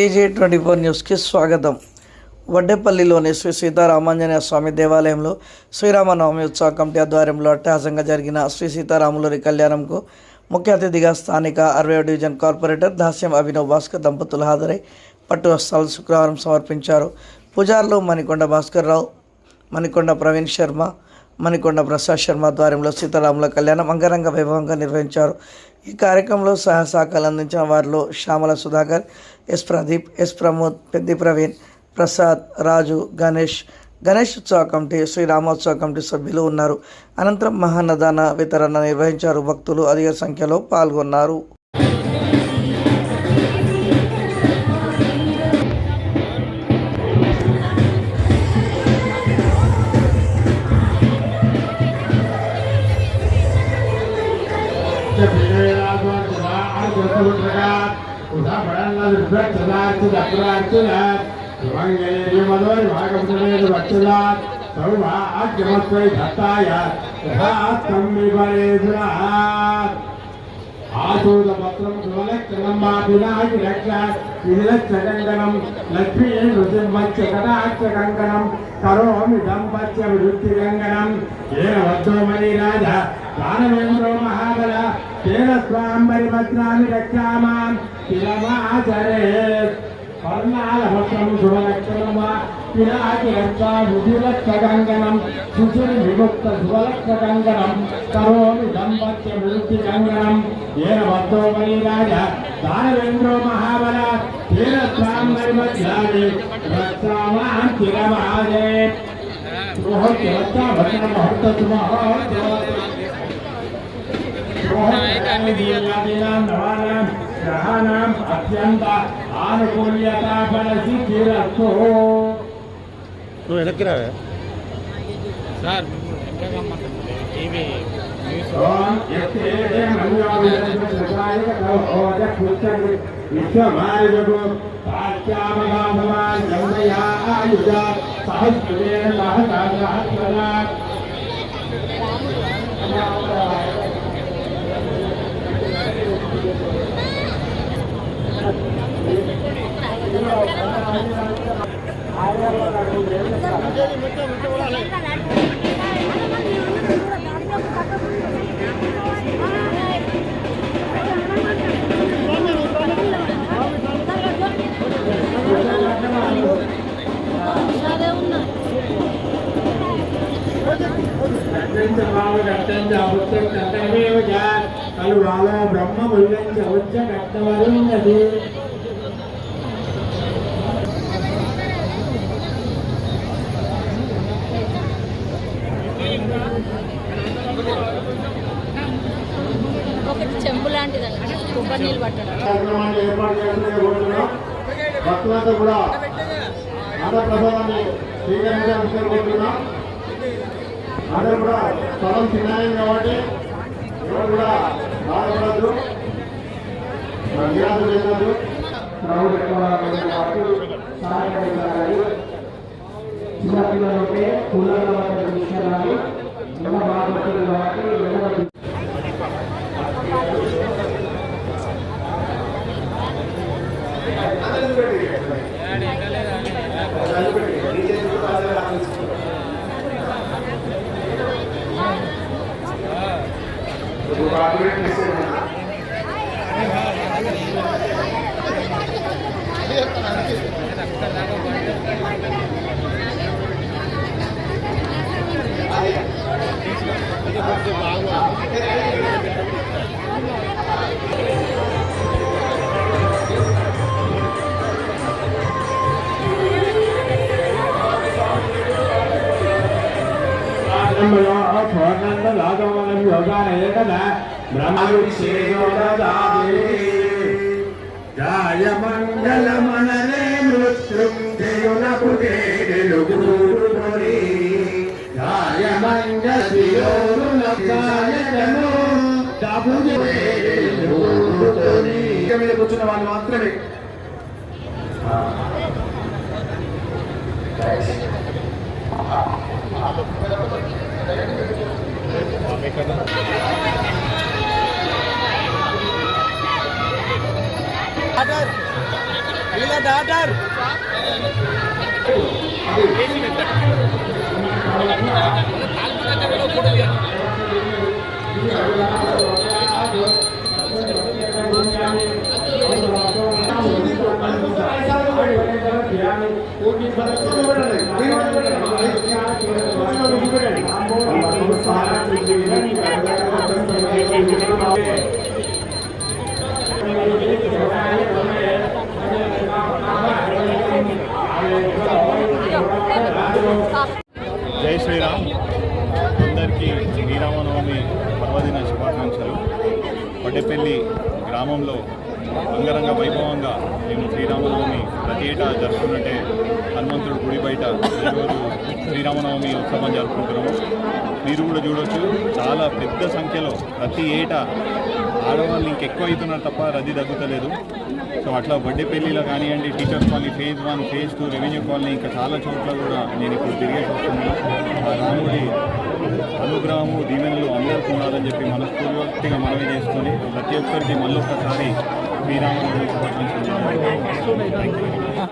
TJ24 న్యూస్కి స్వాగతం. వడ్డేపల్లిలోని శ్రీ సీతారామాంజనేయ స్వామి దేవాలయంలో శ్రీరామనవమి ఉత్సవ కమిటీ ఆధ్వర్యంలో అట్టహాసంగా జరిగిన శ్రీ సీతారాములరి కళ్యాణంకు ముఖ్య అతిథిగా స్థానిక 60వ డివిజన్ కార్పొరేటర్ దాస్యం అభినవ్ భాస్కర్ దంపతులు హాజరై పట్టు వస్త్రాలు శుక్రవారం సమర్పించారు. పూజారులు మణికొండ భాస్కర్ రావు, మణికొండ ప్రవీణ్ శర్మ, మణికొండ ప్రసాద్ శర్మ ఆధ్వర్యంలో సీతారాముల కళ్యాణం అంగరంగ వైభవంగా నిర్వహించారు. ఈ కార్యక్రమంలో సహాయకాలు అందించిన వారిలో శ్యామల సుధాకర్, ఎస్ ప్రదీప్, ఎస్ ప్రమోద్, పెద్ది ప్రవీణ్, ప్రసాద్, రాజు, గణేష్ ఉత్సవ కమిటీ, శ్రీరామోత్సవ కమిటీ సభ్యులు ఉన్నారు. అనంతరం మహాన్నదాన వితరణ నిర్వహించారు. భక్తులు అధిక సంఖ్యలో పాల్గొన్నారు. ఆసూదపత్రం సువలక్షణంబాభినాకి రక్షాక్షకంకణం లక్ష్మీ నృసింహక్షకటాక్షకంకణం కరోమి దంపత్యవృత్తికంకణం ఏన వద్దోమణి రాజ దానవేంద్రో మహాబల తేన స్వాంబరి భద్రాన్ని రక్షామాం తిరమాచరేత్ పర్ణాలభద్రం శుభలక్షణం పినాకి రక్షా బుధిలక్షకంకణం శుచిర్ విముక్త శుభలక్షకంకణం కరోమి దంపత్య వృత్తి కంకణం ఏన వద్దోమణి రాజ దానవేంద్రో మహాబల తేన స్వాంబరి భద్రాన్ని రక్షామాం తిరమాచరేత్ గ్రహాణం అత్యంత ఆనుకూల్యత ఫలసిద్ధిరస్తు. నువ్వు వెనక్కి రావే సార్ విశ్వమాయుజు సహస్రవేణ సహస్ర కలువాలో బ్రహ్మ ముల్లంచ ఉచ్చ కట్టవరున్నది. ఒకటి చెంబు లాంటిదండి, కొబ్బరి నీళ్ళు పట్టడం. ఏర్పాటు చేసుకునే భక్తులంతా కూడా అన్నప్రసాదాన్ని స్వీకరించాలనుకుంటున్నాం. అందరూ కూడా స్థలం చిన్నది కాబట్టి ఎవరు కూడా బాధపడద్దు, నిరాశ చేయవద్దు. సహాయపడాలి. చిన్నపిల్లలకి పూలలో తీసుకెళ్ళాలి. ఎంత బాధపడుతుంది కాబట్టి జాయ మంగళమననే మృత్యుంజయునకు జాయ మీద కూర్చున్న వాళ్ళు మాత్రమే వీళ్ళ జై శ్రీరామ్. అందరికీ శ్రీరామనవమి పర్వదిన శుభాకాంక్షలు. వడ్డేపల్లి గ్రామంలో అంగరంగ వైభవంగా మేము శ్రీరామనవమి ప్రతి ఏటా జరుపుకున్నట్టే హనుమంతుడు గుడి బయట ఈరోజు శ్రీరామనవమి ఉత్సవం జరుపుకుంటున్నాము. మీరు కూడా చూడొచ్చు, చాలా పెద్ద సంఖ్యలో ప్రతి ఏటా ఆడవాళ్ళు ఇంకెక్కువ అవుతున్నారు తప్ప రద్దీ తగ్గుతలేదు. సో అట్లా వడ్డేపల్లిలో కానివ్వండి, teachers colony phase 1, phase 2, revenue colony, ఇంకా చాలా చోట్ల కూడా నేను ఇప్పుడు తిరిగేసి వస్తున్నాను. ఆ రాముడి అనుగ్రహము దీవెనలు అందరికీ ఉండాలని చెప్పి మనస్ఫూర్తిగా మనవి చేసుకొని ప్రతి ఒక్కరికి మళ్ళొక్కసారి శ్రీరామనవమి శుభాకాంక్షలు.